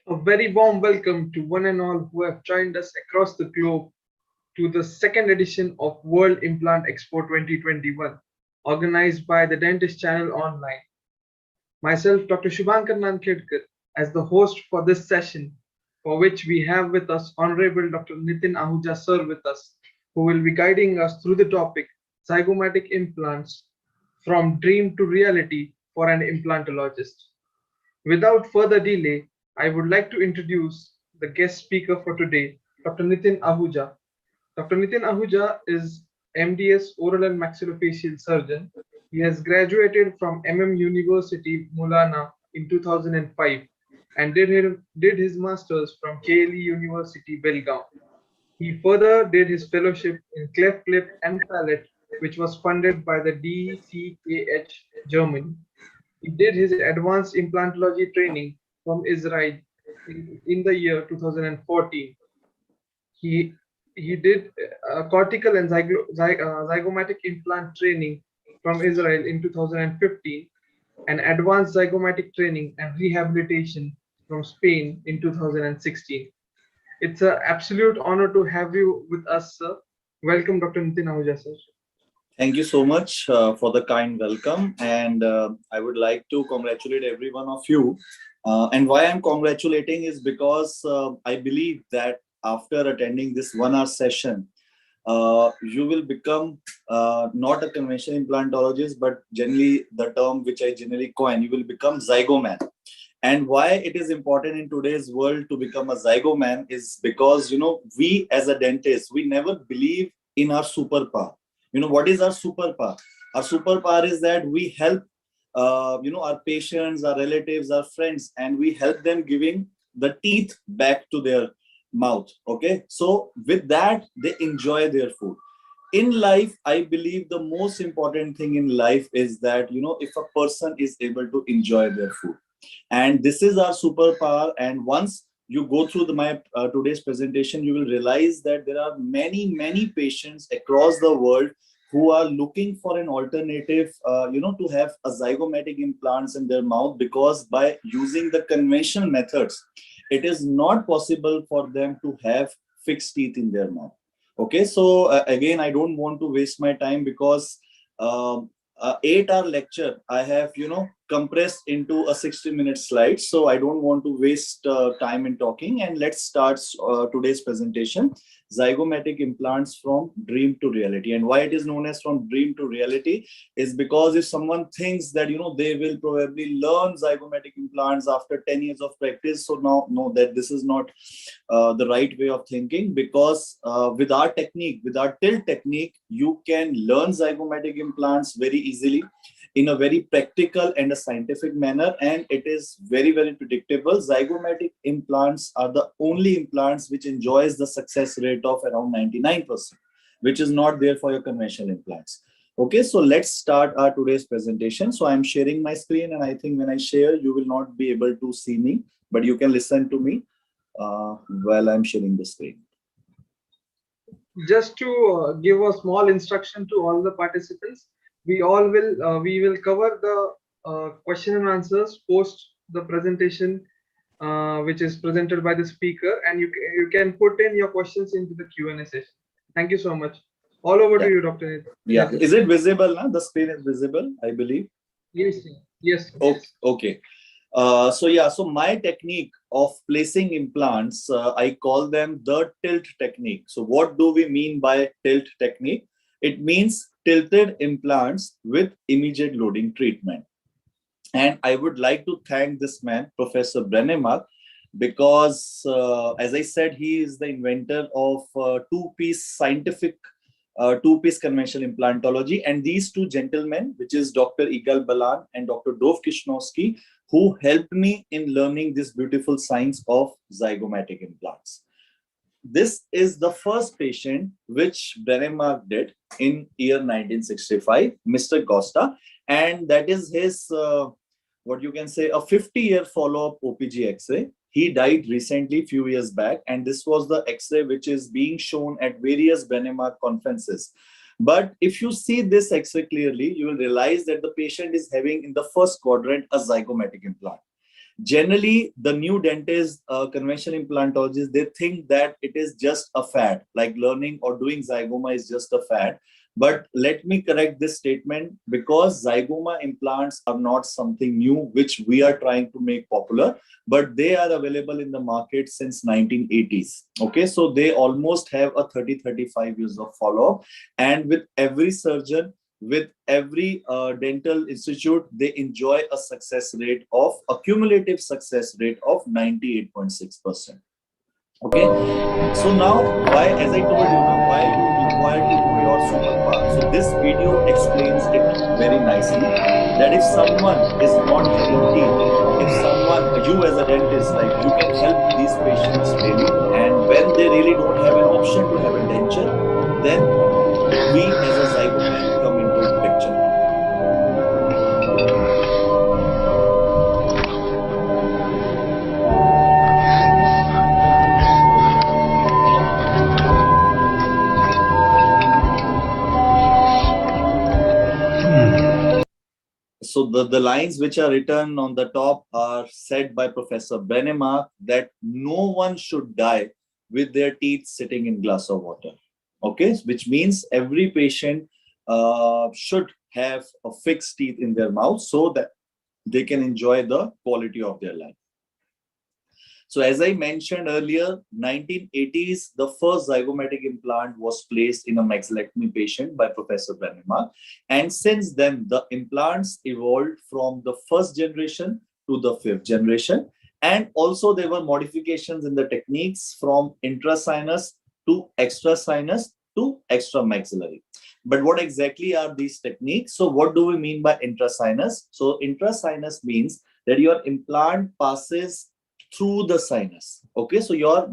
A very warm welcome to one and all who have joined us across the globe to the second edition of World Implant Expo 2021, organized by the Dentistchannel Online. Myself, Dr. Shubhankar Nankedkar, as the host for this session, for which we have with us Honorable Dr. Nitin Ahuja sir with us, who will be guiding us through the topic Zygomatic implants from dream to reality for an implantologist. Without further delay, I would like to introduce the guest speaker for today, Dr. Nitin Ahuja. Dr. Nitin Ahuja is MDS Oral and Maxillofacial Surgeon. He has graduated from University Mulana in 2005 and did his masters from KLE University Belgaum. He further did his fellowship in cleft lip and palate, which was funded by the DCKH Germany. He did his advanced implantology training from Israel in the year 2014. He he did cortical and zygomatic implant training from Israel in 2015 and advanced zygomatic training and rehabilitation from Spain in 2016. It's an absolute honor to have you with us, sir. Welcome, Dr. Nitin Ahuja, sir. Thank you so much for the kind welcome. And I would like to congratulate every one of you. And why I'm congratulating is because I believe that after attending this 1 hour session, you will become not a conventional implantologist, but generally the term which I generally coin, you will become zygoman. And why it is important in today's world to become a zygoman is because, we as a dentist, we never believe in our superpower. What is our superpower? Our superpower is that we help, our patients, our relatives, our friends, and we help them giving the teeth back to their mouth. Okay. So with that, they enjoy their food. In life, I believe the most important thing in life is that, if a person is able to enjoy their food. And this is our superpower. And once you go through my today's presentation, you will realize that there are many patients across the world who are looking for an alternative, to have a zygomatic implants in their mouth, because by using the conventional methods, it is not possible for them to have fixed teeth in their mouth. Okay, so again, I don't want to waste my time because 8-hour lecture I have compressed into a 60-minute slide, so I don't want to waste time in talking. And let's start today's presentation, zygomatic implants from dream to reality. And why it is known as from dream to reality is because if someone thinks that they will probably learn zygomatic implants after 10 years of practice, so now know that this is not the right way of thinking, because with our technique, with our tilt technique, you can learn zygomatic implants very easily in a very practical and a scientific manner, and it is very predictable. Zygomatic implants are the only implants which enjoys the success rate of around 99%, which is not there for your conventional implants. Okay, so let's start our today's presentation. So I'm sharing my screen, and I think when I share, you will not be able to see me, but you can listen to me while I'm sharing the screen. Just to give a small instruction to all the participants, we will cover the question and answers post the presentation which is presented by the speaker, and you can put in your questions into the Q&A session. Thank you so much. All over to you, Dr. Nitin. Yeah, is it visible now? The screen is visible, I believe. Yes. Okay. So my technique of placing implants, I call them the tilt technique. So what do we mean by tilt technique? It means tilted implants with immediate loading treatment. And I would like to thank this man, Professor Brennemark, because as I said, he is the inventor of two-piece scientific two-piece conventional implantology. And these two gentlemen, which is Dr. Igal Balan and Dr. Dov Kishnowski, who helped me in learning this beautiful science of zygomatic implants. This is the first patient which Brennemark did in year 1965, Mr. Costa, and that is his, what you can say, a 50-year follow-up OPG X-ray. He died recently, few years back, and this was the X-ray which is being shown at various Brennemark conferences. But if you see this X-ray clearly, you will realize that the patient is having in the first quadrant a zygomatic implant. Generally, the new dentists, conventional implantologists, they think that it is just a fad, like learning or doing zygoma is just a fad. But let me correct this statement, because zygoma implants are not something new which we are trying to make popular, but they are available in the market since 1980s. Okay, so they almost have a 30-35 years of follow-up, and with every surgeon, with every dental institute, they enjoy a success rate of a cumulative success rate of 98.6%. Okay, so now, why, as I told you now, why you require to know your superpower. So this video explains it very nicely, that if someone is not having teeth, if someone, you as a dentist, like, you can help these patients daily, and when they really don't have an option to have a denture, then we as a Zygoman come into picture. So the lines which are written on the top are said by Professor Brenemark, that no one should die with their teeth sitting in glass of water. Okay, which means every patient should have a fixed teeth in their mouth so that they can enjoy the quality of their life. So as I mentioned earlier, 1980s, the first zygomatic implant was placed in a maxillectomy patient by Professor Brenemark. And since then, the implants evolved from the first generation to the fifth generation. And also there were modifications in the techniques from intrasinus to extrasinus to extramaxillary. But what exactly are these techniques? So what do we mean by intrasinus? So intrasinus means that your implant passes through the sinus. Okay, so your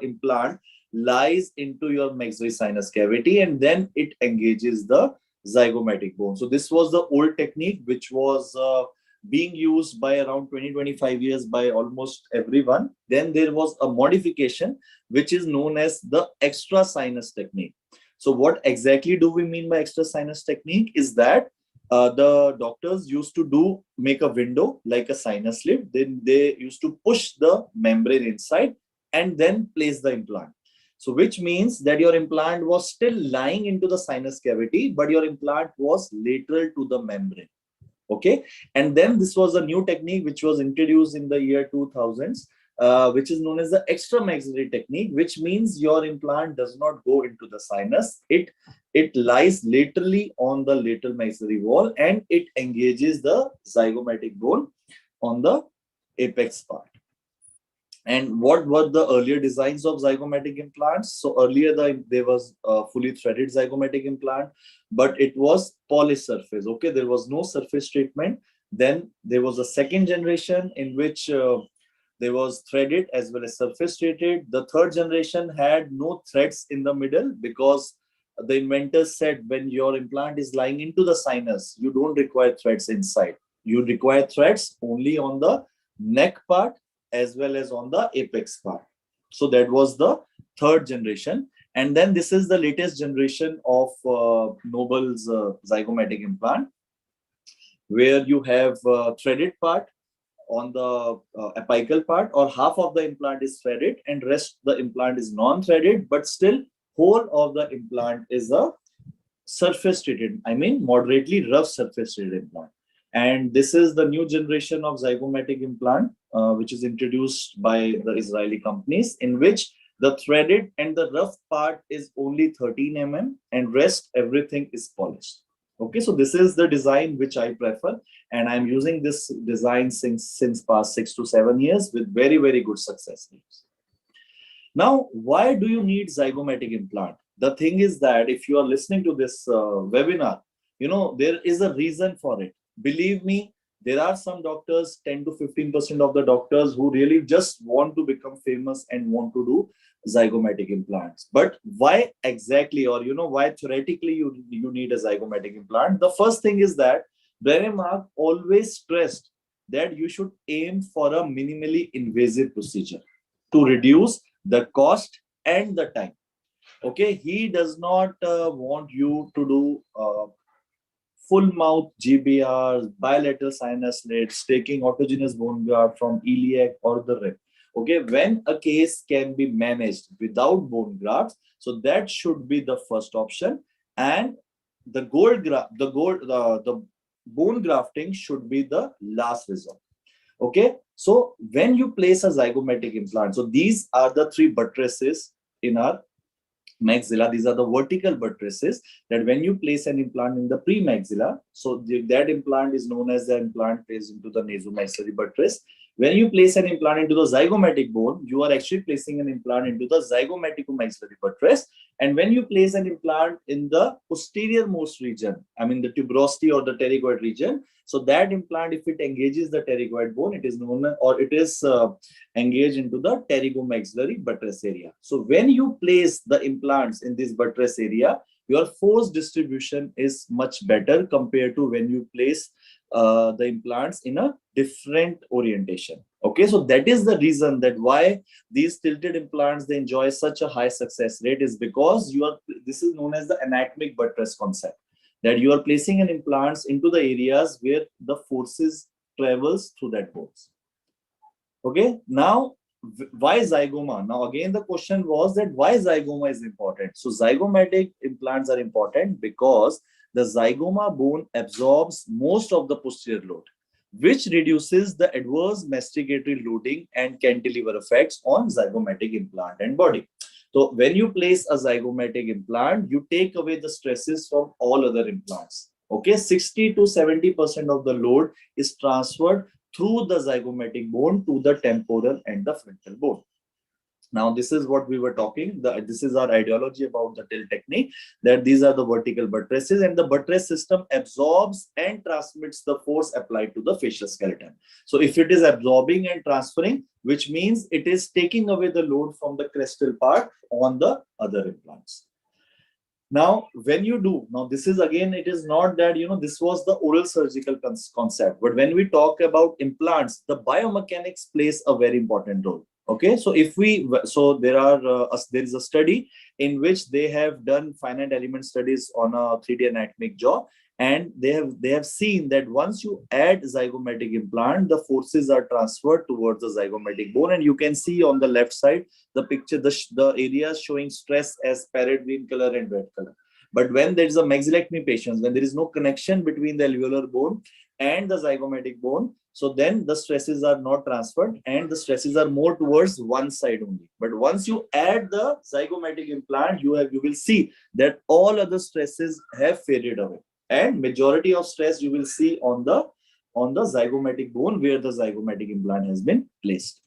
implant lies into your maxillary sinus cavity, and then it engages the zygomatic bone. So this was the old technique which was being used by around 20-25 years by almost everyone. Then there was a modification which is known as the extra sinus technique. So what exactly do we mean by extra sinus technique is that the doctors used to make a window like a sinus lift. Then they used to push the membrane inside and then place the implant. So which means that your implant was still lying into the sinus cavity, but your implant was lateral to the membrane. Okay, and then this was a new technique which was introduced in the year 2000s, which is known as the extramaxillary technique, which means your implant does not go into the sinus. It lies laterally on the lateral maxillary wall, and it engages the zygomatic bone on the apex part. And what were the earlier designs of zygomatic implants? So earlier there was a fully threaded zygomatic implant, but it was polished surface. Okay, there was no surface treatment. Then there was a second generation in which there was threaded as well as surface treated. The third generation had no threads in the middle, because the inventors said when your implant is lying into the sinus, you don't require threads inside. You require threads only on the neck part as well as on the apex part. So that was the third generation. And then this is the latest generation of Nobel's zygomatic implant, where you have threaded part on the apical part, or half of the implant is threaded and rest the implant is non-threaded, but still whole of the implant is a surface treated, I mean moderately rough surface treated implant. And this is the new generation of zygomatic implant, which is introduced by the Israeli companies, in which the threaded and the rough part is only 13 mm and rest everything is polished. Okay, so this is the design which I prefer, and I'm using this design since past 6 to 7 years with very, very good success rates. Now, why do you need zygomatic implant? The thing is that if you are listening to this webinar, there is a reason for it. Believe me, there are some doctors, 10 to 15% of the doctors, who really just want to become famous and want to do zygomatic implants. But why exactly, or why theoretically you need a zygomatic implant? The first thing is that Brenemark always stressed that you should aim for a minimally invasive procedure to reduce the cost and the time. Okay, he does not want you to do full mouth GBRs, bilateral sinus slits, taking autogenous bone graft from iliac or the rib. Okay, when a case can be managed without bone grafts, so that should be the first option, and the the bone grafting should be the last resort. Okay, so when you place a zygomatic implant, so these are the three buttresses in our maxilla. These are the vertical buttresses that when you place an implant in the pre-maxilla, so that implant is known as the implant placed into the nasomaxillary buttress. When you place an implant into the zygomatic bone, you are actually placing an implant into the zygomaticomaxillary buttress. And when you place an implant in the posterior most region, I mean the tuberosity or the pterygoid region, so that implant, if it engages the pterygoid bone, it is known, or it is engaged into the pterygomaxillary buttress area. So when you place the implants in this buttress area, your force distribution is much better compared to when you place the implants in a different orientation. Okay, so that is the reason that why these tilted implants, they enjoy such a high success rate, is because this is known as the anatomic buttress concept, that you are placing an implants into the areas where the forces travels through that bones. Okay, now why zygoma? Now again the question was that why zygoma is important. So zygomatic implants are important because the zygoma bone absorbs most of the posterior load, which reduces the adverse masticatory loading and cantilever effects on zygomatic implant and body. So when you place a zygomatic implant, you take away the stresses from all other implants. Okay, 60 to 70% of the load is transferred through the zygomatic bone to the temporal and the frontal bone. Now, this is what we were talking. This is our ideology about the tilt technique, that these are the vertical buttresses, and the buttress system absorbs and transmits the force applied to the facial skeleton. So if it is absorbing and transferring, which means it is taking away the load from the crestal part on the other implants. Now, when you do, now this is again, it is not that, this was the oral surgical concept, but when we talk about implants, the biomechanics plays a very important role. Okay, so there is a study in which they have done finite element studies on a 3D anatomic jaw, and they have seen that once you add zygomatic implant, the forces are transferred towards the zygomatic bone, and you can see on the left side the picture, the areas showing stress as parrot green color and red color. But when there is a maxillectomy patients, when there is no connection between the alveolar bone and the zygomatic bone, so then the stresses are not transferred and the stresses are more towards one side only. But once you add the zygomatic implant, you will see that all other stresses have faded away, and majority of stress you will see on the zygomatic bone where the zygomatic implant has been placed.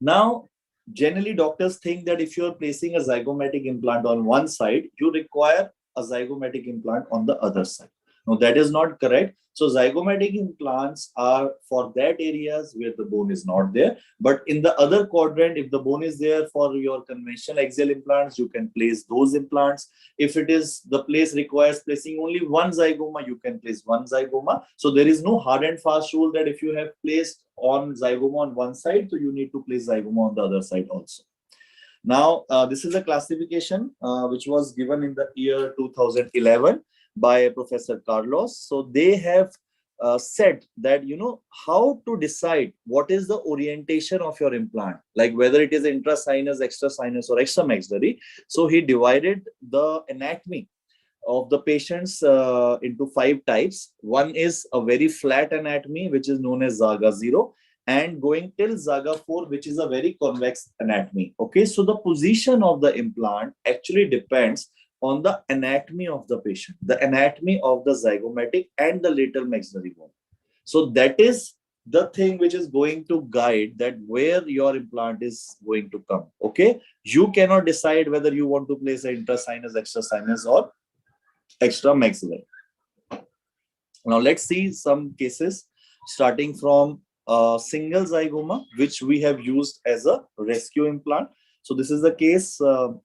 Now, generally doctors think that if you are placing a zygomatic implant on one side, you require a zygomatic implant on the other side. No, that is not correct. So zygomatic implants are for that areas where the bone is not there. But in the other quadrant, if the bone is there for your conventional axial implants, you can place those implants. If it is the place requires placing only one zygoma, you can place one zygoma. So there is no hard and fast rule that if you have placed on zygoma on one side, so you need to place zygoma on the other side also. Now, this is a classification which was given in the year 2011 by Professor Carlos. So they have said that, how to decide what is the orientation of your implant, like whether it is intrasinus, extrasinus, or extramaxillary. So he divided the anatomy of the patients into 5 types. One is a very flat anatomy, which is known as Zaga 0, and going till Zaga 4, which is a very convex anatomy. Okay, so the position of the implant actually depends on the anatomy of the patient, the anatomy of the zygomatic and the lateral maxillary bone. So that is the thing which is going to guide that where your implant is going to come. Okay, you cannot decide whether you want to place an intrasinus, extrasinus, or extramaxillary. Now let's see some cases starting from single zygoma, which we have used as a rescue implant. So this is the case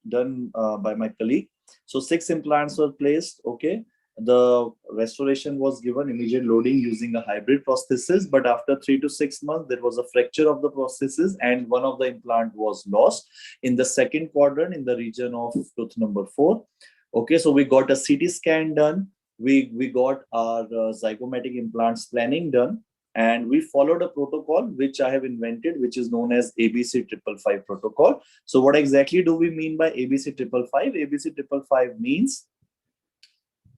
done by my colleague. So 6 implants were placed. Okay, the restoration was given immediate loading using a hybrid prosthesis, but after 3 to 6 months there was a fracture of the prosthesis and one of the implant was lost in the second quadrant in the region of tooth number 4. Okay, so we got a CT scan done. we got our zygomatic implants planning done, and we followed a protocol which I have invented, which is known as ABC 555 protocol. So what exactly do we mean by ABC 555? ABC 555 means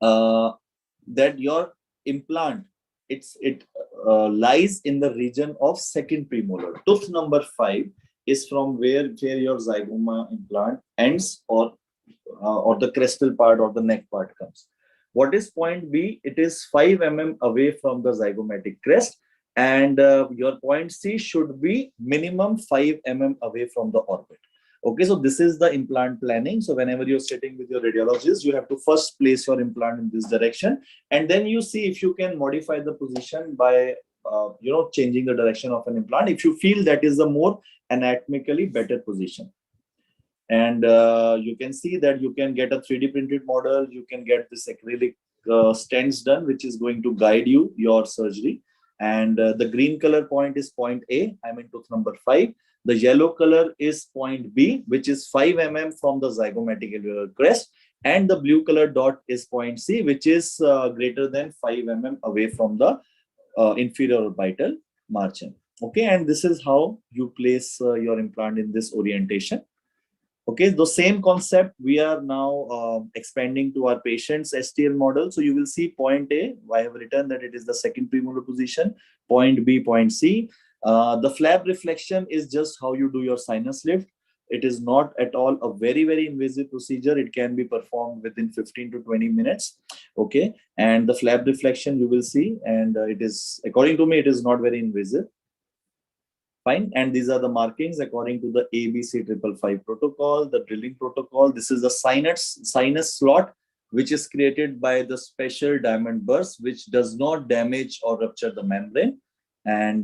that your implant, it lies in the region of second premolar. Tooth number 5 is from where your zygoma implant ends, or the crestal part or the neck part comes. What is point B? It is 5 away from the zygomatic crest, and your point C should be minimum 5 away from the orbit. Okay, so this is the implant planning. So whenever you're sitting with your radiologist, you have to first place your implant in this direction, and then you see if you can modify the position by changing the direction of an implant if you feel that is the more anatomically better position. And you can see that you can get a 3D printed model. You can get this acrylic stents done, which is going to guide your surgery. And the green color point is point A. I'm in tooth number 5. The yellow color is point B, which is 5 from the zygomatic alveolar crest. And the blue color dot is point C, which is greater than 5 away from the inferior orbital margin. Okay, and this is how you place your implant in this orientation. Okay, the same concept we are now expanding to our patient's STL model. So you will see point A, I have written that it is the second premolar position, point B, point C. The flap reflection is just how you do your sinus lift. It is not at all a very, very invasive procedure. It can be performed within 15 to 20 minutes. Okay, and the flap reflection you will see, and it is, according to me, it is not very invasive. Fine. And these are the markings according to the ABC 555 protocol, the drilling protocol. This is the sinus slot, which is created by the special diamond burst, which does not damage or rupture the membrane. And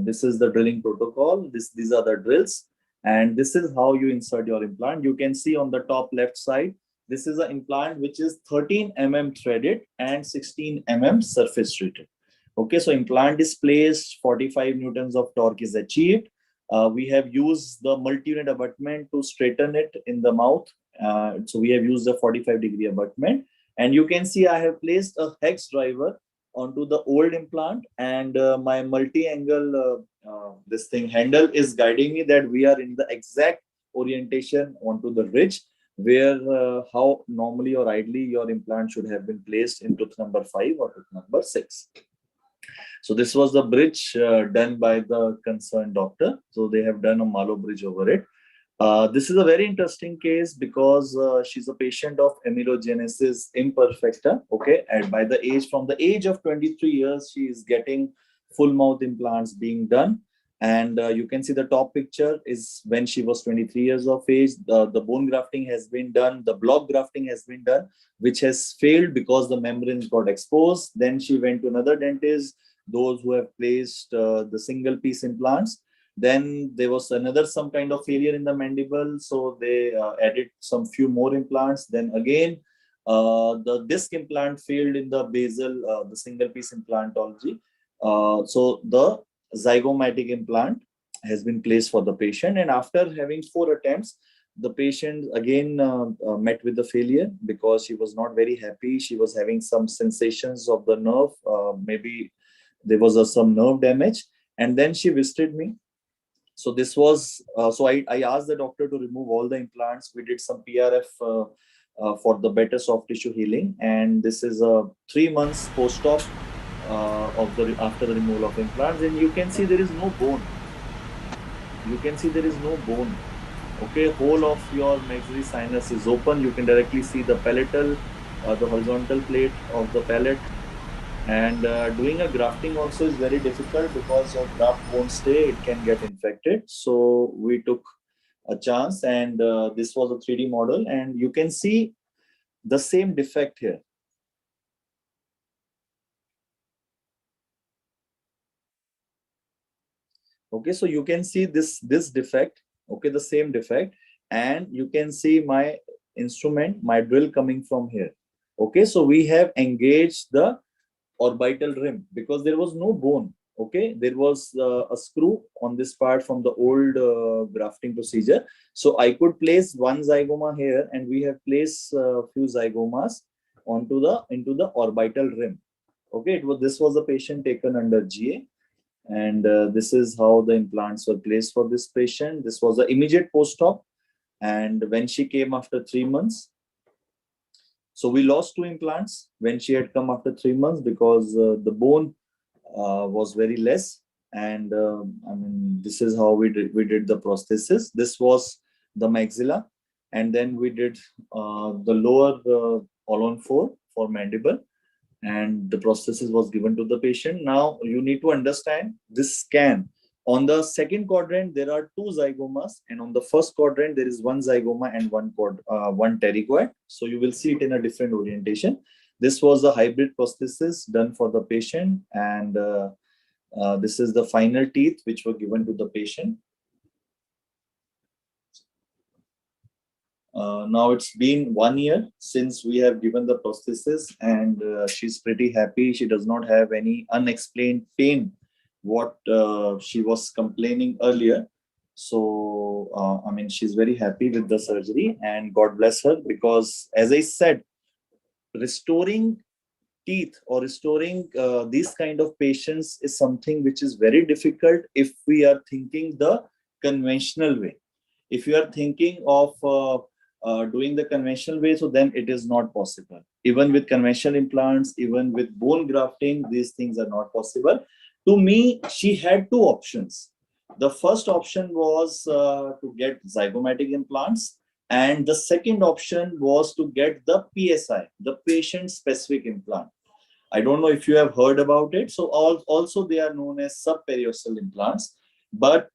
this is the drilling protocol. These are the drills. And this is how you insert your implant. You can see on the top left side, this is an implant which is 13 threaded and 16 surface treated. Okay, so implant is placed, 45 newtons of torque is achieved. We have used the multi-unit abutment to straighten it in the mouth. So we have used a 45-degree abutment. And you can see I have placed a hex driver onto the old implant, and my multi-angle this thing handle is guiding me that we are in the exact orientation onto the ridge where how normally or ideally your implant should have been placed in tooth number 5 or tooth number 6. So this was the bridge done by the concerned doctor. So they have done a malo bridge over it. This is a very interesting case because she's a patient of amelogenesis imperfecta. Okay, and from the age of 23 years, she is getting full mouth implants being done. And you can see the top picture is when she was 23 years of age. The bone grafting has been done. The block grafting has been done, which has failed because the membranes got exposed. Then she went to another dentist, those who have placed the single piece implants. Then there was some kind of failure in the mandible, so they added some few more implants. Then again, the disc implant failed in the basal, the single piece implantology. So the zygomatic implant has been placed for the patient, and after having 4 attempts, the patient again met with the failure because she was not very happy. She was having some sensations of the nerve, maybe there was some nerve damage, and then she visited me. So this was, so I asked the doctor to remove all the implants. We did some PRF for the better soft tissue healing. And this is a 3 months post-op after the removal of implants. And you can see there is no bone. You can see there is no bone. Okay, whole of your maxillary sinus is open. You can directly see the palatal, the horizontal plate of the palate. And doing a grafting also is very difficult because your graft won't stay, it can get infected. So we took a chance, and this was a 3D model, and you can see the same defect here. Okay, so you can see this defect, okay, the same defect, and you can see my instrument, my drill coming from here. Okay, so we have engaged the orbital rim because there was no bone. Okay, there was a screw on this part from the old grafting procedure. So I could place one zygoma here, and we have placed a few zygomas into the orbital rim. Okay, this was a patient taken under GA, and this is how the implants were placed for this patient. This was the immediate post-op, and when she came after 3 months, so we lost two implants when she had come after 3 months because the bone was very less. And I mean, this is how we did the prosthesis. This was the maxilla, and then we did the lower all-on four for mandible, and the prosthesis was given to the patient. Now you need to understand this scan. On the second quadrant, there are two zygomas, and on the first quadrant, there is one zygoma and one pterygoid. So you will see it in a different orientation. This was a hybrid prosthesis done for the patient, and this is the final teeth which were given to the patient. Now it's been 1 year since we have given the prosthesis, and she's pretty happy. She does not have any unexplained pain, what she was complaining earlier. So, I mean, she's very happy with the surgery, and God bless her, because as I said, restoring teeth or restoring these kind of patients is something which is very difficult if we are thinking the conventional way. If you are thinking of doing the conventional way, so then it is not possible. Even with conventional implants, even with bone grafting, these things are not possible. To me, she had two options. The first option was to get zygomatic implants, and the second option was to get the PSI, the patient specific implant. I don't know if you have heard about it. So also they are known as subperiosteal implants. But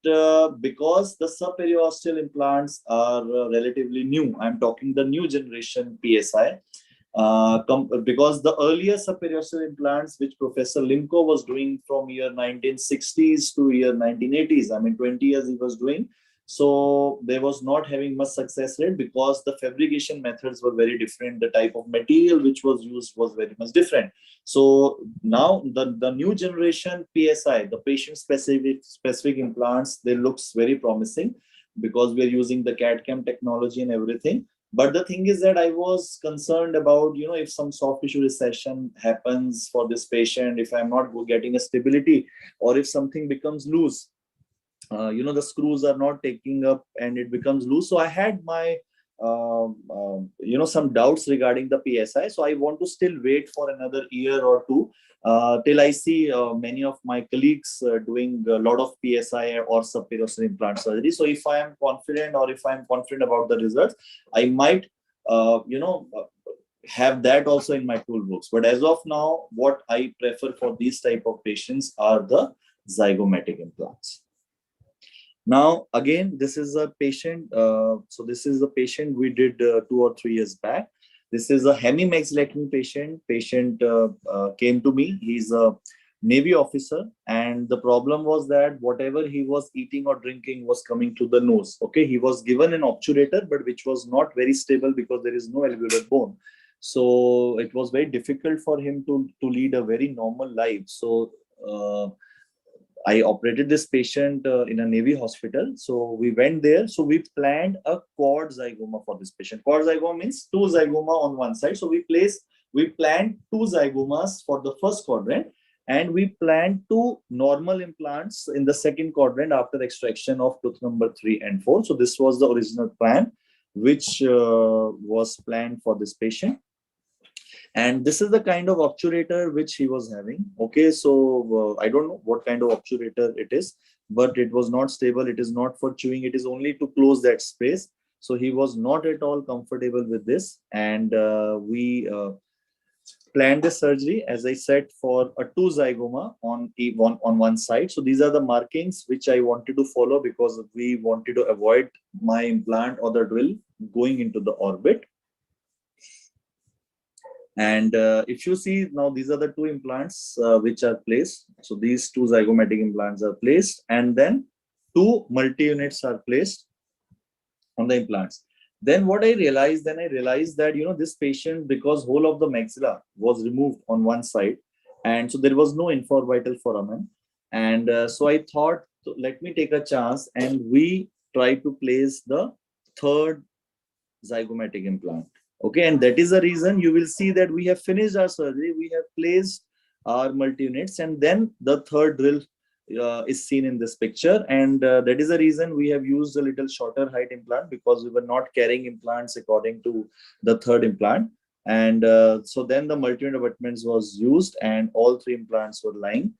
because the subperiosteal implants are relatively new, I'm talking the new generation PSI, because the earlier subperiosteal implants, which Professor Limco was doing from year 1960s to year 1980s, I mean 20 years he was doing. So they was not having much success rate because the fabrication methods were very different. The type of material which was used was very much different. So now the new generation PSI, the patient specific implants, they looks very promising because we are using the CAD/CAM technology and everything. But the thing is that I was concerned about, if some soft tissue recession happens for this patient, if I'm not getting a stability, or if something becomes loose, the screws are not taking up and it becomes loose. So I had my some doubts regarding the PSI. So I want to still wait for another year or two till I see many of my colleagues doing a lot of PSI or subperiosteal implant surgery. So if I am confident, or if I'm confident about the results, I might have that also in my toolbox. But as of now, what I prefer for these type of patients are the zygomatic implants. Now, again, this is a patient. So this is a patient we did 2 or 3 years back. This is a hemimaxillectomy patient. Patient came to me. He's a Navy officer, and the problem was that whatever he was eating or drinking was coming to the nose. Okay, he was given an obturator, but which was not very stable because there is no alveolar bone. So it was very difficult for him to lead a very normal life. So I operated this patient in a Navy hospital. So we went there. So we planned a quad zygoma for this patient. Quad zygoma means two zygoma on one side. So we planned two zygomas for the first quadrant, and we planned two normal implants in the second quadrant after extraction of tooth number 3 and 4. So this was the original plan, which was planned for this patient. And this is the kind of obturator which he was having. Okay, so I don't know what kind of obturator it is, but it was not stable. It is not for chewing. It is only to close that space. So he was not at all comfortable with this. And we planned the surgery, as I said, for a 2 zygoma on one side. So these are the markings which I wanted to follow because we wanted to avoid my implant or the drill going into the orbit. And if you see now, these are the two implants which are placed. So these two zygomatic implants are placed, and then two multi-units are placed on the implants. Then what I realized that, this patient, because whole of the maxilla was removed on one side, and so there was no infraorbital foramen. And so I thought, let me take a chance, and we try to place the third zygomatic implant. Okay, and that is the reason you will see that we have finished our surgery, we have placed our multi-units, and then the third drill is seen in this picture. And that is the reason we have used a little shorter height implant, because we were not carrying implants according to the third implant. And so then the multi-unit abutments was used, and all three implants were lying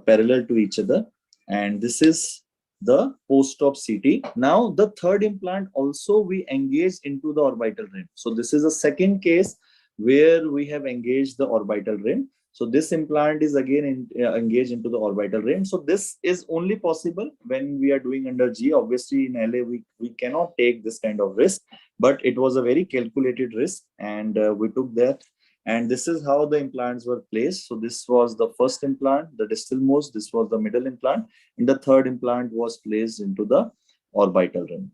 parallel to each other. And this is the post-op CT. Now, the third implant also we engaged into the orbital rim. So this is a second case where we have engaged the orbital rim. So this implant is again engaged into the orbital rim. So this is only possible when we are doing under G. Obviously, in LA, we cannot take this kind of risk, but it was a very calculated risk, and we took that. And this is how the implants were placed. So this was the first implant, the distal most. This was the middle implant, and the third implant was placed into the orbital rim.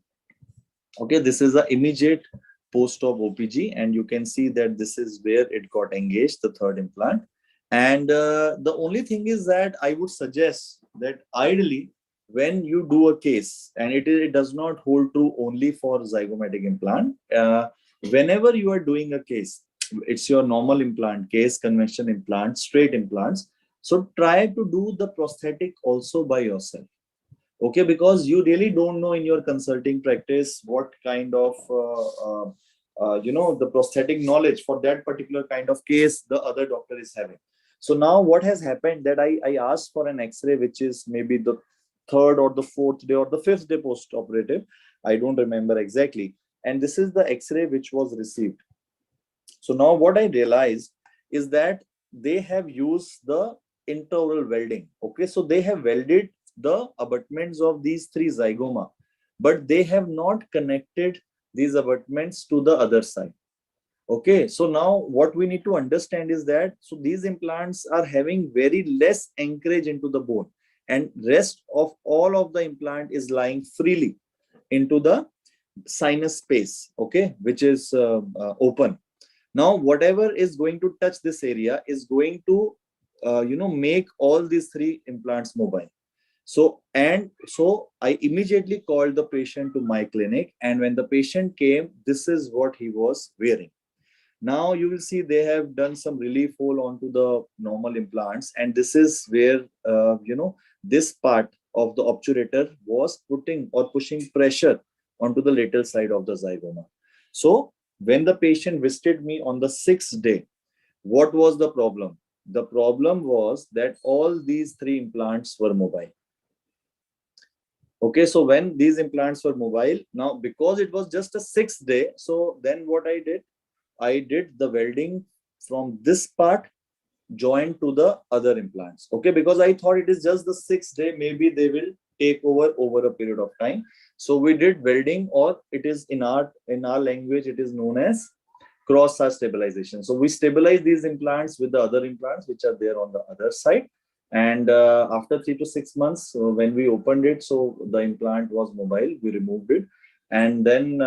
Okay, this is the immediate post-op OPG, and you can see that this is where it got engaged, the third implant. And the only thing is that I would suggest that ideally, when you do a case, and it does not hold true only for zygomatic implant, whenever you are doing a case, it's your normal implant case, conventional implant, straight implants. So try to do the prosthetic also by yourself. Okay, because you really don't know in your consulting practice what kind of the prosthetic knowledge for that particular kind of case the other doctor is having. So now what has happened that I asked for an x-ray, which is maybe the third or the fourth day or the fifth day post-operative, I don't remember exactly, and this is the x-ray which was received. So now what I realized is that they have used the intraoral welding. Okay, so they have welded the abutments of these three zygoma, but they have not connected these abutments to the other side. Okay, so now what we need to understand is that, so these implants are having very less anchorage into the bone, and rest of all of the implant is lying freely into the sinus space, okay, which is open. Now, whatever is going to touch this area is going to, make all these three implants mobile. So I immediately called the patient to my clinic, and when the patient came, this is what he was wearing. Now you will see they have done some relief hole onto the normal implants, and this is where this part of the obturator was putting or pushing pressure onto the lateral side of the zygoma. So when the patient visited me on the 6th day, what was the problem? The problem was that all these three implants were mobile. Okay, so when these implants were mobile, now because it was just a 6th day, so then what I did the welding from this part joined to the other implants. Okay, because I thought it is just the 6th day, maybe they will take over a period of time. So we did welding, or it is in our language, it is known as cross-arch stabilization. So we stabilize these implants with the other implants which are there on the other side. And after 3 to 6 months, when we opened it, so the implant was mobile, we removed it, and then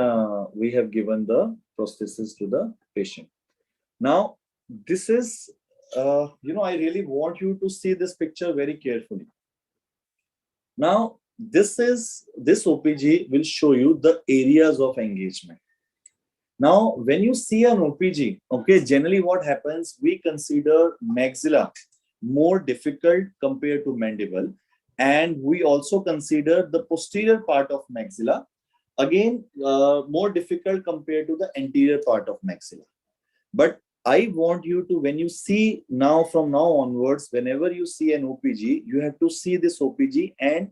we have given the prosthesis to the patient. Now, this is, I really want you to see this picture very carefully. Now, this OPG will show you the areas of engagement. Now, when you see an OPG, okay, generally what happens, we consider maxilla more difficult compared to mandible, and we also consider the posterior part of maxilla again more difficult compared to the anterior part of maxilla. But I want you to, when you see now, from now onwards, whenever you see an OPG, you have to see this OPG and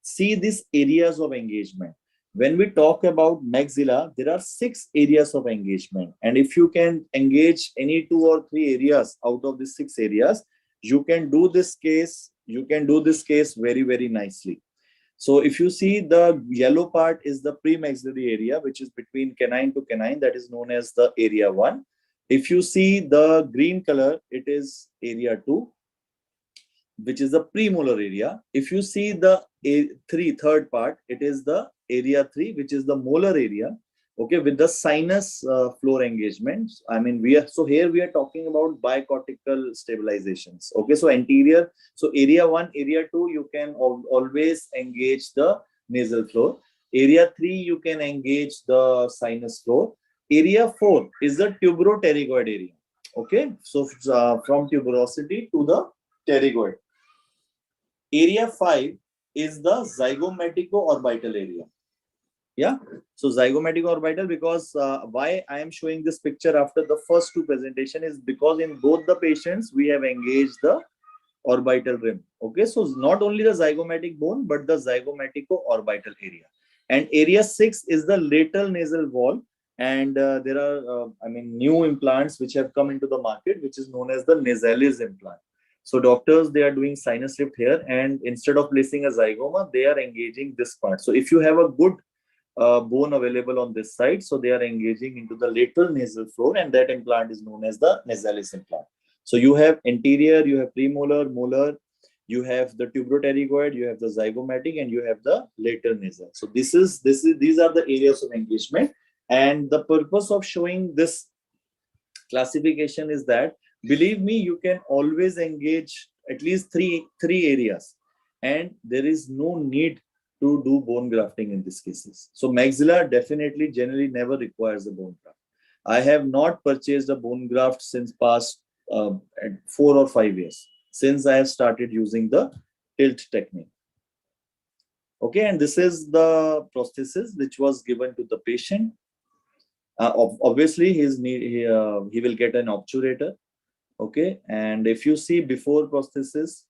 see these areas of engagement. When we talk about maxilla, there are 6 areas of engagement. And if you can engage any 2 or 3 areas out of the 6 areas, you can do this case very, very nicely. So if you see, the yellow part is the premaxillary area, which is between canine to canine, that is known as the area 1. If you see the green color, it is area 2, which is the premolar area. If you see the third part, it is the area 3, which is the molar area. Okay, with the sinus floor engagements. I mean, here we are talking about bicortical stabilizations. Okay, so anterior, so area 1, area 2, you can always engage the nasal floor. Area 3, you can engage the sinus floor. Area 4 is the tuberopterygoid area. Okay, so from tuberosity to the pterygoid. Area 5 is the zygomatico-orbital area. Yeah, so zygomatico-orbital, because why I am showing this picture after the first two presentation is because in both the patients we have engaged the orbital rim. Okay, so not only the zygomatic bone but the zygomatico-orbital area. And area 6 is the lateral nasal wall, and there are new implants which have come into the market, which is known as the nasalis implant. So doctors, they are doing sinus lift here, and instead of placing a zygoma, they are engaging this part. So if you have a good bone available on this side, so they are engaging into the lateral nasal floor, and that implant is known as the nasalis implant. So you have anterior, you have premolar, molar, you have the tuberopterygoid, you have the zygomatic, and you have the lateral nasal. So these are the areas of engagement. And the purpose of showing this classification is that, believe me, you can always engage at least three areas, and there is no need to do bone grafting in these cases. So maxilla definitely generally never requires a bone graft. I have not purchased a bone graft since past 4 or 5 years, since I have started using the tilt technique. Okay, and this is the prosthesis which was given to the patient. Obviously, he will get an obturator. Okay, and if you see before prosthesis,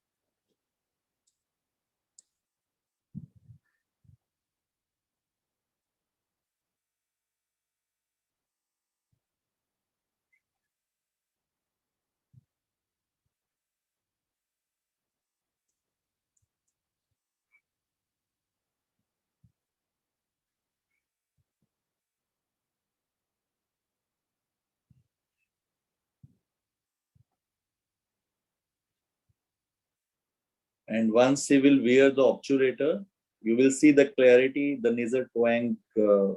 and once he will wear the obturator, you will see the clarity, the nasal twang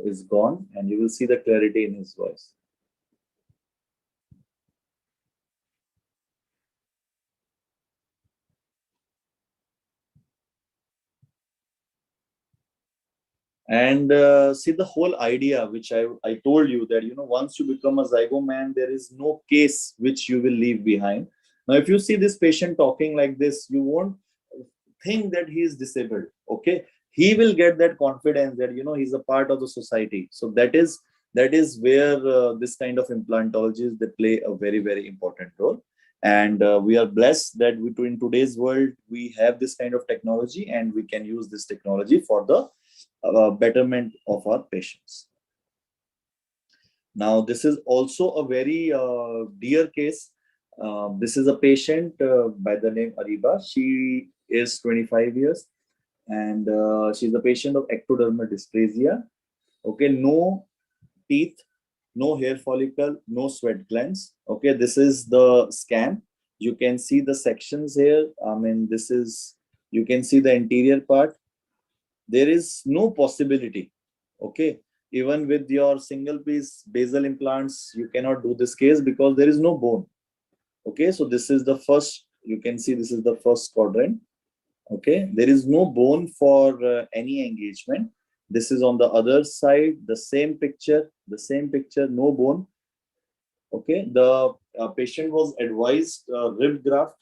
is gone, and you will see the clarity in his voice. And see the whole idea which I told you, that once you become a zygoman, there is no case which you will leave behind. Now if you see this patient talking like this, you won't think that he is disabled. Okay, he will get that confidence that he's a part of the society. So that is where this kind of implantologists, they play a very, very important role. And we are blessed that in today's world we have this kind of technology, and we can use this technology for the betterment of our patients. Now this is also a very dear case. This is a patient by the name Ariba. She is 25 years, and she's a patient of ectodermal dysplasia. Okay, no teeth, no hair follicle, no sweat glands. Okay, this is the scan. You can see the sections here. You can see the anterior part. There is no possibility. Okay, even with your single piece basal implants, you cannot do this case because there is no bone. Okay, so this is the first, you can see this is the first quadrant. Okay, there is no bone for any engagement. This is on the other side, the same picture, no bone. Okay, the patient was advised rib graft,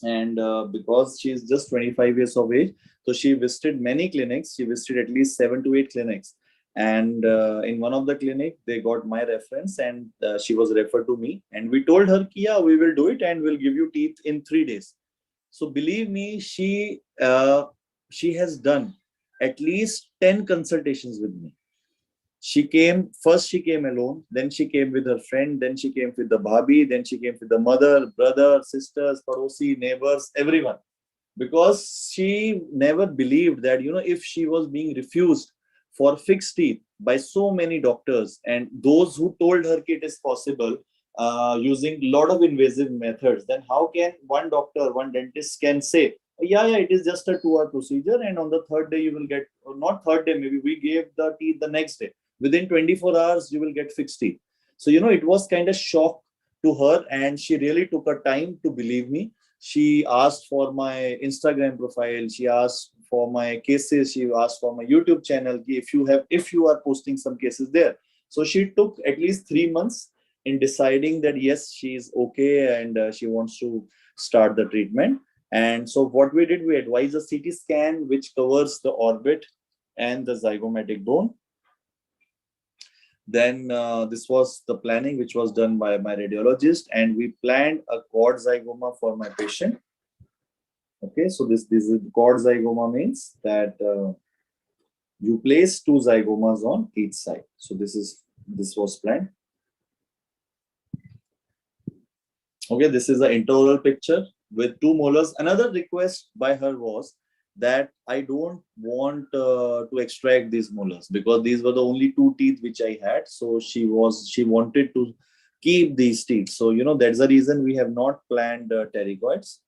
and because she is just 25 years of age, so she visited many clinics. She visited at least 7 to 8 clinics, and in one of the clinic they got my reference, and she was referred to me, and we told her, yeah, we will do it and we'll give you teeth in 3 days. So believe me, she has done at least 10 consultations with me. She came alone, then she came with her friend, then she came with the bhabhi, then she came with the mother, brother, sisters, padosi, neighbors, everyone. Because she never believed that, if she was being refused for fixed teeth by so many doctors, and those who told her it is possible using a lot of invasive methods, then how can one doctor, one dentist can say, yeah, it is just a 2-hour procedure, and on the third day you will get, or not third day, maybe we gave the teeth the next day. Within 24 hours, you will get fixed teeth. So, it was kind of shock to her, and she really took her time to believe me. She asked for my Instagram profile. She asked for my cases. She asked for my YouTube channel. If you are posting some cases there. So she took at least 3 months in deciding that yes, she is okay and she wants to start the treatment. And so what we did, we advised a CT scan which covers the orbit and the zygomatic bone. Then this was the planning which was done by my radiologist, and we planned a cord zygoma for my patient. Okay, so this is cord zygoma means that you place two zygomas on each side. So this was planned. Okay, this is the intraoral picture with two molars. Another request by her was that I don't want to extract these molars because these were the only two teeth which I had. So she wanted to keep these teeth. So that's the reason we have not planned pterygoids.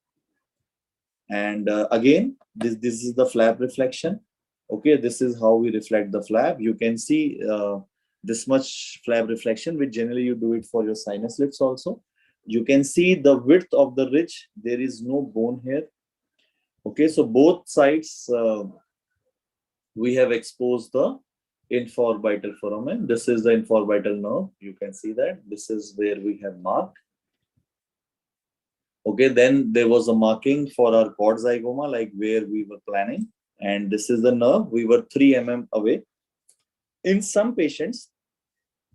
And again, this is the flap reflection. Okay, this is how we reflect the flap. You can see this much flap reflection, which generally you do it for your sinus lifts also. You can see the width of the ridge. There is no bone here. Okay, so both sides we have exposed the infororbital foramen. This is the infororbital nerve. You can see that. This is where we have marked. Okay, then there was a marking for our cord zygoma, like where we were planning. And this is the nerve. We were 3 mm away. In some patients,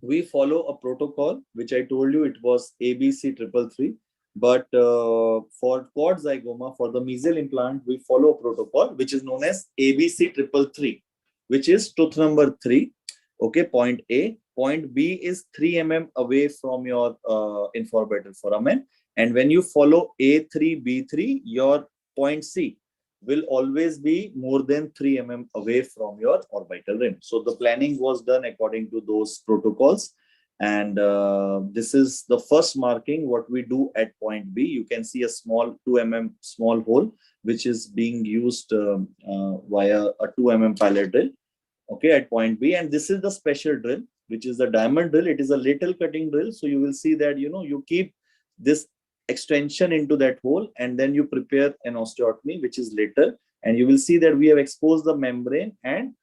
we follow a protocol, which I told you it was ABC 333. But for cord zygoma, for the mesial implant, we follow a protocol, which is known as ABC 333, which is tooth number 3. Okay, point A. Point B is 3 mm away from your infororbital foramen. And when you follow A3, B3, your point C will always be more than 3 mm away from your orbital rim. So the planning was done according to those protocols. And this is the first marking what we do at point B. You can see a small 2 mm small hole, which is being used via a 2 mm pilot drill. Okay, at point B. And this is the special drill, which is the diamond drill. It is a lateral cutting drill. So you will see that, you keep this extension into that hole, and then you prepare an osteotomy, which is lateral. And you will see that we have exposed the membrane, and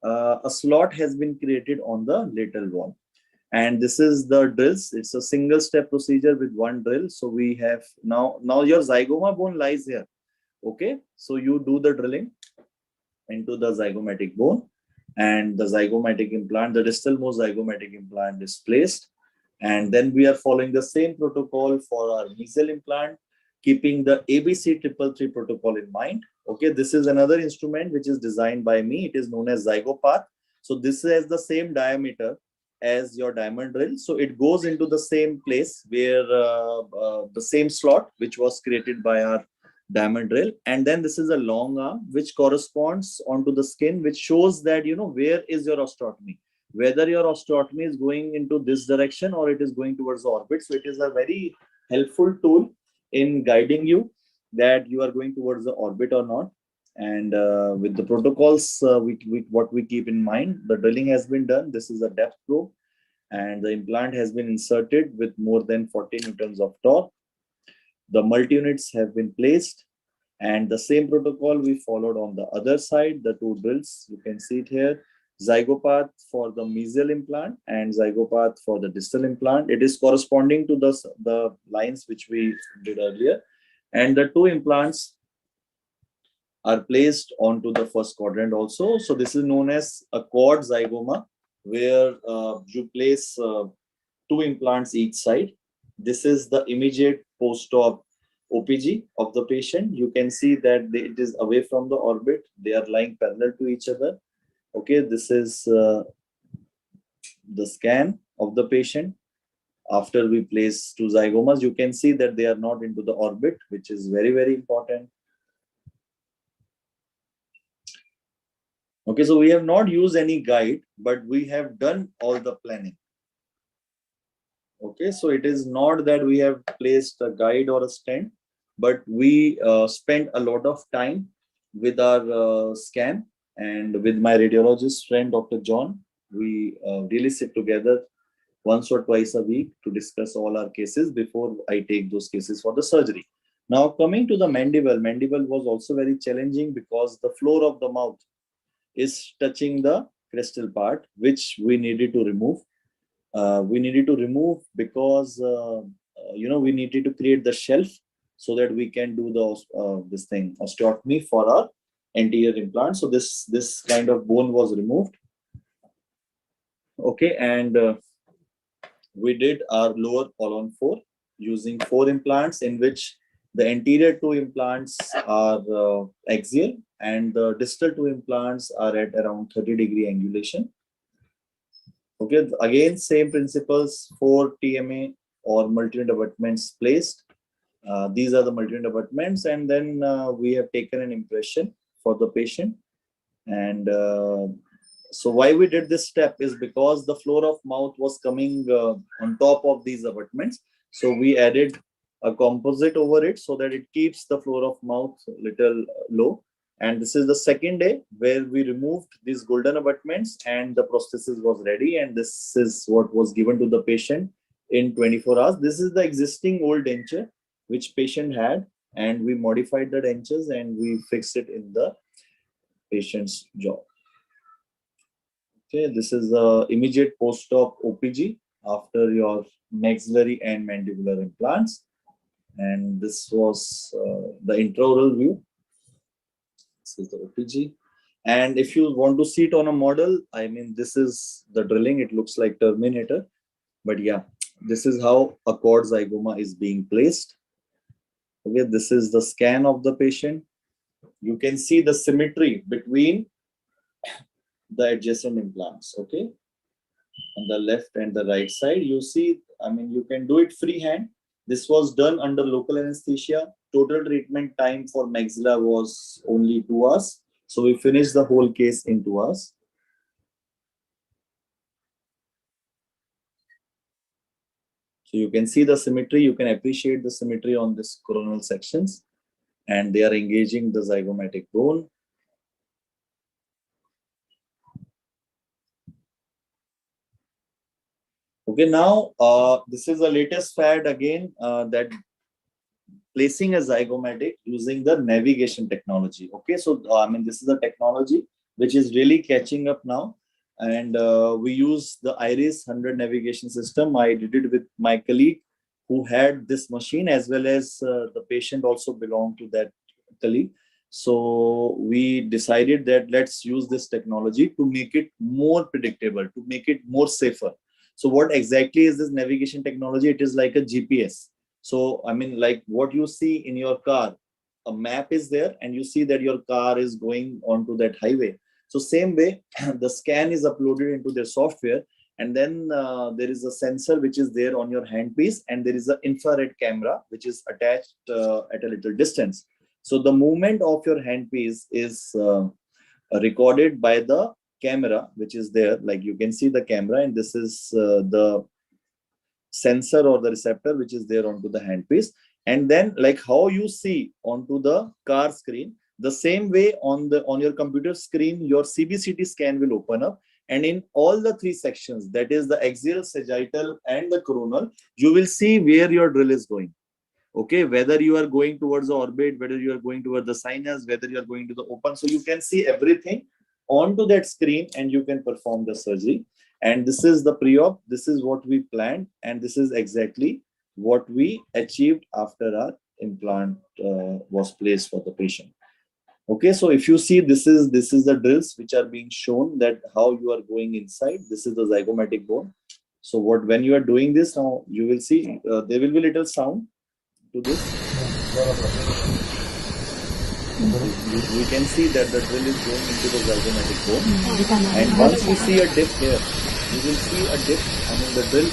a slot has been created on the lateral wall. And this is the drills. It's a single step procedure with one drill. So we have now your zygoma bone lies here. Okay, so you do the drilling into the zygomatic bone, and the zygomatic implant, the distalmost zygomatic implant is placed. And then we are following the same protocol for our mesial implant, keeping the ABC 333 protocol in mind. Okay, this is another instrument which is designed by me. It is known as Zygopath. So this has the same diameter as your diamond drill. So it goes into the same place where the same slot which was created by our diamond drill. And then this is a long arm which corresponds onto the skin, which shows that, where is your osteotomy, whether your osteotomy is going into this direction or it is going towards the orbit. So it is a very helpful tool in guiding you that you are going towards the orbit or not. And with the protocols, what we keep in mind, the drilling has been done. This is a depth probe, and the implant has been inserted with more than 40 newtons of torque. The multi-units have been placed, and the same protocol we followed on the other side, the two drills. You can see it here. Zygopath for the mesial implant and Zygopath for the distal implant. It is corresponding to the lines which we did earlier. And the two implants are placed onto the first quadrant also. So this is known as a cord zygoma, where you place two implants each side. This is the immediate post-op OPG of the patient. You can see that it is away from the orbit. They are lying parallel to each other. Okay, this is the scan of the patient. After we place two zygomas, you can see that they are not into the orbit, which is very, very important. Okay, so we have not used any guide, but we have done all the planning. Okay, so it is not that we have placed a guide or a stent, but we spent a lot of time with our scan, and with my radiologist friend, Dr. John. We really sit together once or twice a week to discuss all our cases before I take those cases for the surgery. Now, coming to the mandible was also very challenging because the floor of the mouth is touching the crestal part, which we needed to remove. we needed to remove because we needed to create the shelf so that we can do the this thing osteotomy for our anterior implant. So this kind of bone was removed. Okay, and we did our lower colon 4 using 4 implants, in which the anterior 2 implants are axial and the distal 2 implants are at around 30-degree angulation. Okay, again, same principles, 4 TMA or multi-unit abutments placed. These are the multi-unit abutments, and then we have taken an impression for the patient. And so why we did this step is because the floor of mouth was coming on top of these abutments. So we added a composite over it so that it keeps the floor of mouth little low. And this is the second day where we removed these golden abutments and the prosthesis was ready. And this is what was given to the patient in 24 hours. This is the existing old denture which patient had, and we modified the dentures and we fixed it in the patient's jaw. Okay, this is the immediate post-op OPG after your maxillary and mandibular implants. And this was the intraoral view. This is the OPG. And if you want to see it on a model, I mean, this is the drilling. It looks like Terminator. But yeah, this is how a cord zygoma is being placed. Okay, this is the scan of the patient. You can see the symmetry between the adjacent implants. Okay, on the left and the right side, you see, I mean, you can do it freehand. This was done under local anesthesia. Total treatment time for maxilla was only 2 hours. So we finished the whole case in 2 hours. So you can see the symmetry. You can appreciate the symmetry on this coronal sections, and they are engaging the zygomatic bone. Okay, now this is the latest fad again, that placing a zygomatic using the navigation technology. Okay, so I mean, this is a technology which is really catching up now, and we use the Iris 100 navigation system. I did it with my colleague who had this machine, as well as the patient also belonged to that colleague. So we decided that let's use this technology to make it more predictable, to make it more safer. So what exactly is this navigation technology? It is like a GPS. So, I mean, like what you see in your car, a map is there and you see that your car is going onto that highway. So same way, the scan is uploaded into their software, and then there is a sensor which is there on your handpiece, and there is an infrared camera which is attached at a little distance. So the movement of your handpiece is recorded by the camera which is there. Like you can see the camera, and this is the sensor or the receptor which is there onto the handpiece. And then, like how you see onto the car screen, the same way on your computer screen, your CBCT scan will open up, and in all the 3 sections, that is the axial, sagittal and the coronal, you will see where your drill is going. Okay, whether you are going towards the orbit, whether you are going towards the sinus, whether you are going to the open. So you can see everything onto that screen and you can perform the surgery. And this is the pre-op. This is what we planned, and this is exactly what we achieved after our implant was placed for the patient. Okay, so if you see, this is the drills which are being shown, that how you are going inside. This is the zygomatic bone. So when you are doing this now, you will see there will be little sound to this. We can see that the drill is going into the zygomatic bone, and once you see a dip here, you will see a dip. I mean, the drill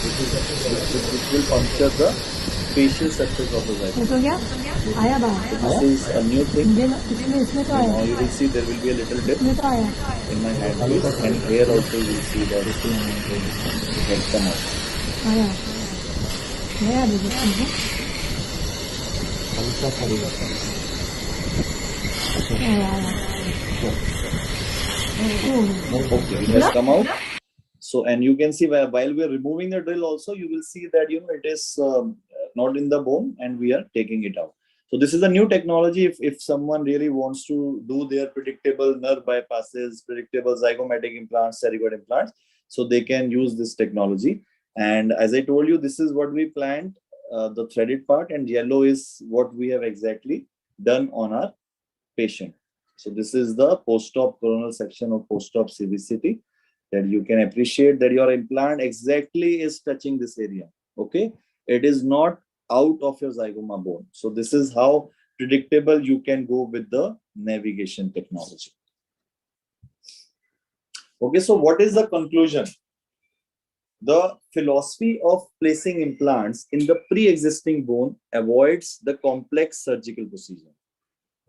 which will puncture the facial surface of the zygomatic. This is a new thing. Now you will see there will be a little dip in my handpiece, and here also you will see that it has come out. Okay, it has come out. So, and you can see while we are removing the drill also, you will see that, it is not in the bone, and we are taking it out. So this is a new technology. If someone really wants to do their predictable nerve bypasses, predictable zygomatic implants, pterygoid implants, so they can use this technology. And as I told you, this is what we planned, the threaded part, and yellow is what we have exactly done on our patient. So this is the post-op coronal section of post-op CVCT, that you can appreciate that your implant exactly is touching this area. Okay, it is not out of your zygoma bone. So this is how predictable you can go with the navigation technology. Okay, so what is the conclusion? The philosophy of placing implants in the pre-existing bone avoids the complex surgical procedure.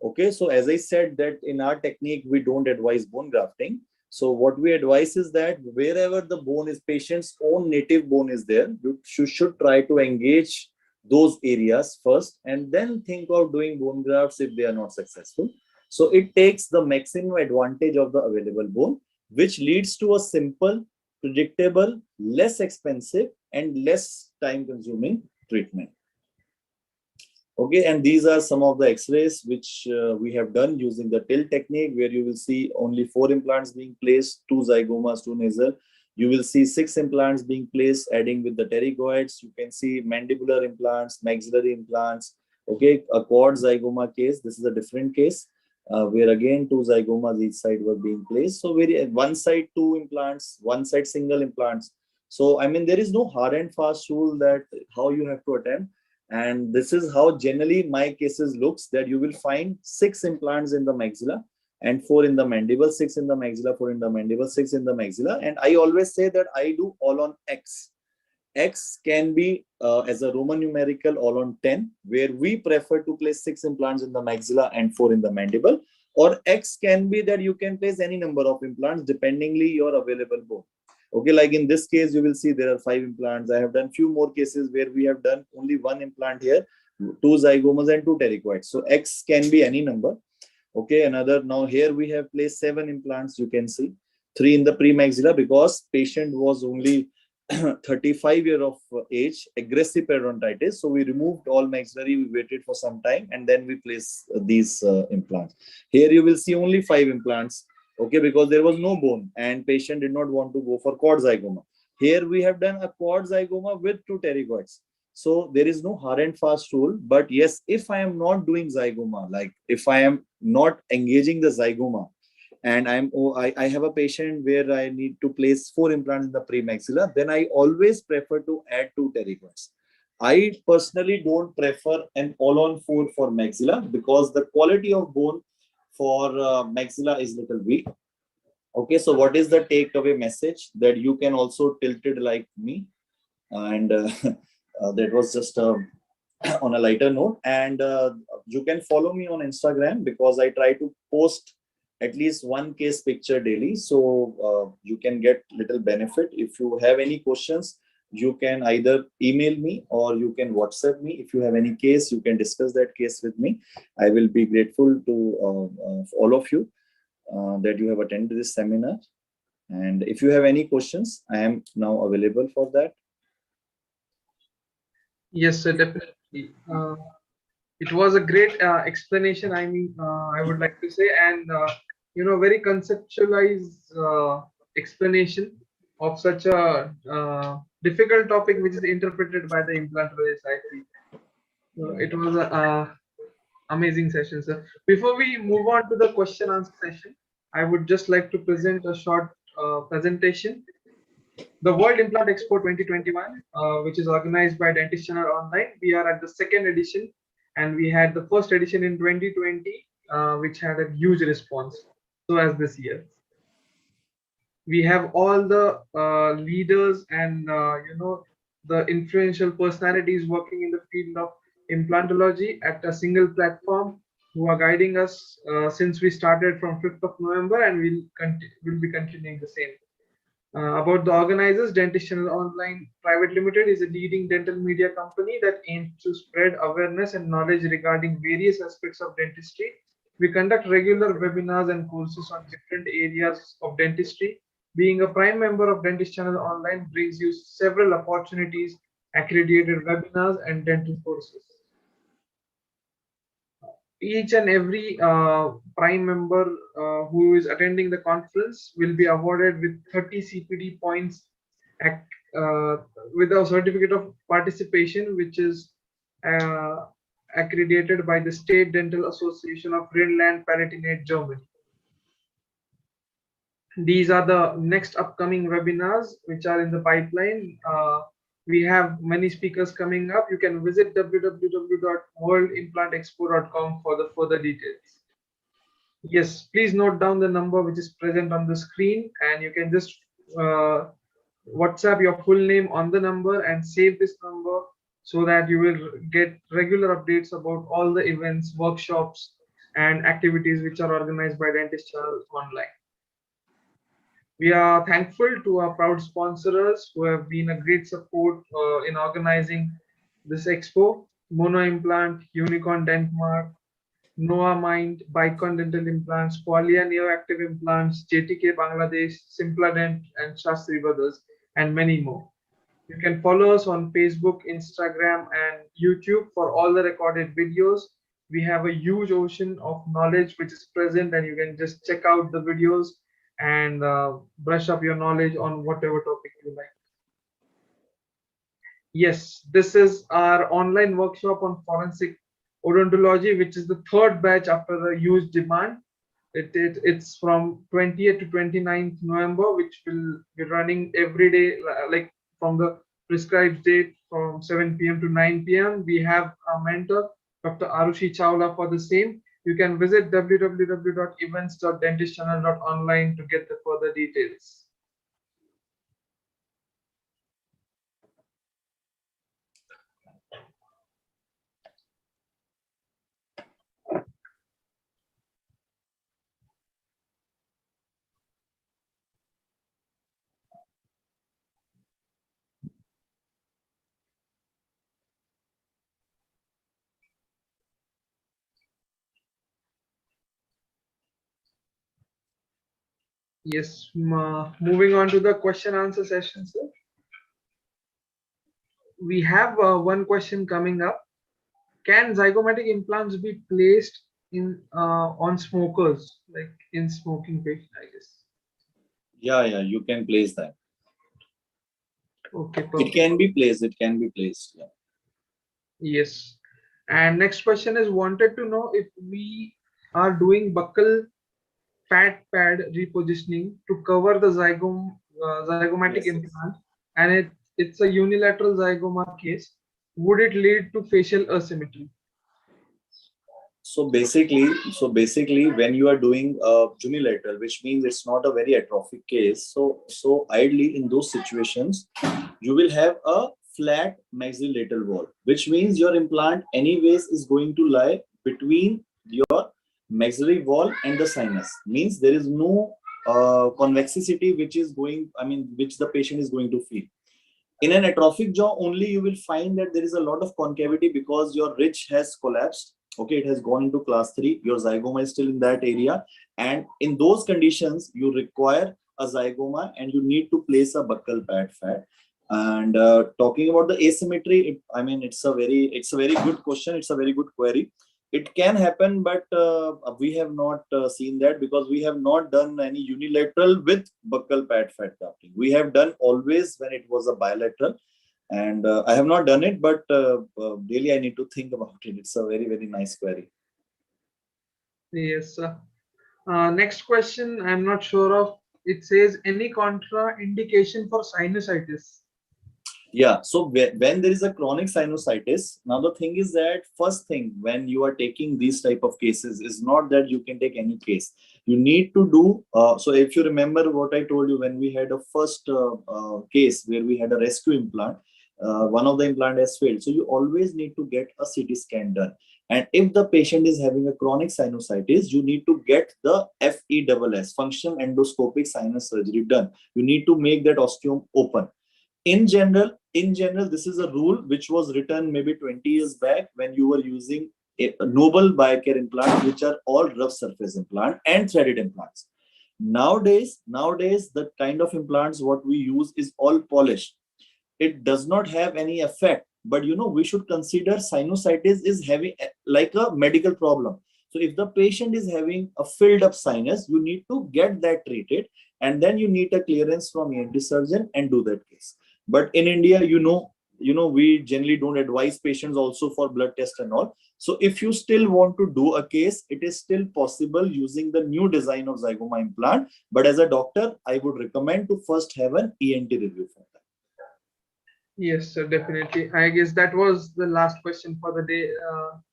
Okay, so as I said that in our technique, we don't advise bone grafting. So what we advise is that wherever the bone is, patient's own native bone is there, you should try to engage those areas first and then think of doing bone grafts if they are not successful. So it takes the maximum advantage of the available bone, which leads to a simple, predictable, less expensive and less time consuming treatment. Okay, and these are some of the x-rays which we have done using the tilt technique, where you will see only 4 implants being placed, 2 zygomas, 2 nasal. You will see 6 implants being placed, adding with the pterygoids. You can see mandibular implants, maxillary implants. Okay, a quad zygoma case. This is a different case where again 2 zygomas each side were being placed. So very one side 2 implants, one side single implants. So I mean there is no hard and fast rule that how you have to attempt. And this is how generally my cases looks, that you will find 6 implants in the maxilla and 4 in the mandible, 6 in the maxilla, 4 in the mandible, 6 in the maxilla. And I always say that I do all on X. X can be as a Roman numerical all on 10, where we prefer to place 6 implants in the maxilla and 4 in the mandible. Or X can be that you can place any number of implants dependingly your available bone. Okay, like in this case, you will see there are 5 implants. I have done few more cases where we have done only 1 implant here, 2 zygomas and 2 pterygoids. So X can be any number. Okay, another, now here we have placed 7 implants, you can see. 3 in the pre-maxilla because patient was only 35 years of age, aggressive periodontitis. So we removed all maxillary, we waited for some time and then we placed these implants. Here you will see only 5 implants. Okay, because there was no bone and patient did not want to go for quad zygoma. Here we have done a quad zygoma with 2 pterygoids. So there is no hard and fast rule. But yes, if I am not doing zygoma, like if I am not engaging the zygoma and I have a patient where I need to place 4 implants in the premaxilla, then I always prefer to add 2 pterygoids. I personally don't prefer an all-on 4 for maxilla because the quality of bone for maxilla is little weak. Okay, so what is the takeaway message? That you can also tilt it like me, and that was just on a lighter note. And you can follow me on Instagram because I try to post at least 1 case picture daily, so you can get little benefit. If you have any questions, you can either email me or you can WhatsApp me. If you have any case, you can discuss that case with me. I will be grateful to all of you that you have attended this seminar. And if you have any questions, I am now available for that. Yes, sir, definitely. It was a great explanation. I mean, I would like to say, and very conceptualized explanation of such a difficult topic, which is interpreted by the implantologist. I feel so. It was a amazing session, sir. Before we move on to the question answer session, I would just like to present a short presentation. The World Implant Expo 2021, which is organized by Dentistchannel Online. We are at the second edition, and we had the first edition in 2020, which had a huge response. So as this year, we have all the leaders and the influential personalities working in the field of implantology at a single platform who are guiding us since we started from 5th of November, and we'll be continuing the same. About the organizers, Dentistchannel Online Pvt Ltd is a leading dental media company that aims to spread awareness and knowledge regarding various aspects of dentistry. We conduct regular webinars and courses on different areas of dentistry. Being a prime member of Dentistchannel Online brings you several opportunities, accredited webinars, and dental courses. Each and every Prime member who is attending the conference will be awarded with 30 CPD points ac- uh, with a certificate of participation, which is uh, accredited by the State Dental Association of Rhineland-Palatinate, Germany. These are the next upcoming webinars which are in the pipeline. We have many speakers coming up. You can visit www.worldimplantexpo.com for the further details. Yes, please note down the number which is present on the screen, and you can just uh, WhatsApp your full name on the number and save this number so that you will get regular updates about all the events, workshops, and activities which are organized by Dentist Channel Online. We are thankful to our proud sponsors who have been a great support in organizing this expo: Mono Implant, Unicorn Dentmark, Noah Mind, Bicon Dental Implants, Qualia Neoactive Implants, JTK Bangladesh, Simpladent, and Shastri Brothers, and many more. You can follow us on Facebook, Instagram, and YouTube for all the recorded videos. We have a huge ocean of knowledge which is present, and you can just check out the videos and brush up your knowledge on whatever topic you like. Yes, this is our online workshop on forensic odontology, which is the third batch after the huge demand. It's from 20th to 29th November, which will be running every day, like from the prescribed date from 7 p.m. to 9 p.m. We have a mentor, Dr. Arushi Chawla, for the same. You can visit www.events.dentistchannel.online to get the further details. Yes, moving on to the question answer session, sir. We have one question coming up. Can zygomatic implants be placed in on smokers, like in smoking patient, I guess? Yeah, you can place that. Okay, It perfect. can be placed. It can be placed. Yeah. Yes. And next question is wanted to know if we are doing buccal fat pad repositioning to cover the zygomatic Yes, yes. implant, and it's a unilateral zygoma case. Would it lead to facial asymmetry? So basically, when you are doing unilateral, which means it's not a very atrophic case. So ideally, in those situations, you will have a flat maxillolateral wall, which means your implant, anyways, is going to lie between your maxillary wall and the sinus. Means there is no convexity which is going. I mean, which the patient is going to feel. In an atrophic jaw only, you will find that there is a lot of concavity because your ridge has collapsed. Okay, it has gone into class 3. Your zygoma is still in that area, and in those conditions you require a zygoma and you need to place a buccal pad fat. And talking about the asymmetry, I mean, it's a very good question. It's a very good query. It can happen, but we have not seen that because we have not done any unilateral with buccal pad fat grafting. We have done always when it was a bilateral, and I have not done it, but really I need to think about it. It's a very nice query. Yes, sir. Next question, I'm not sure of. It says any contraindication for sinusitis. Yeah, so when there is a chronic sinusitis, now the thing is that first thing when you are taking these type of cases is not that you can take any case. You need to do, so if you remember what I told you when we had a first case where we had a rescue implant, one of the implant has failed. So you always need to get a CT scan done. And if the patient is having a chronic sinusitis, you need to get the FESS, functional endoscopic sinus surgery done. You need to make that osteum open. In general, this is a rule which was written maybe 20 years back when you were using a noble biocare implant, which are all rough surface implant and threaded implants. Nowadays the kind of implants what we use is all polished. It does not have any effect, but we should consider sinusitis is having like a medical problem. So if the patient is having a filled up sinus, you need to get that treated, and then you need a clearance from ENT surgeon and do that case. But in India, we generally don't advise patients also for blood test and all. So if you still want to do a case, it is still possible using the new design of Zygoma implant. But as a doctor, I would recommend to first have an ENT review for that. Yes, sir, definitely. I guess that was the last question for the day,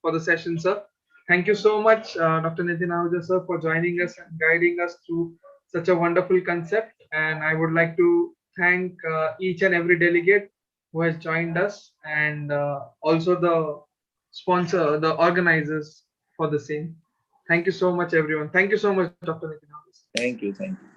for the session, sir. Thank you so much, Dr. Nitin Ahuja, sir, for joining us and guiding us through such a wonderful concept. And I would like to thank each and every delegate who has joined us, and also the sponsor, the organizers for the same. Thank you so much, everyone. Thank you so much, Dr. Nitin Ahuja. Thank you. Thank you.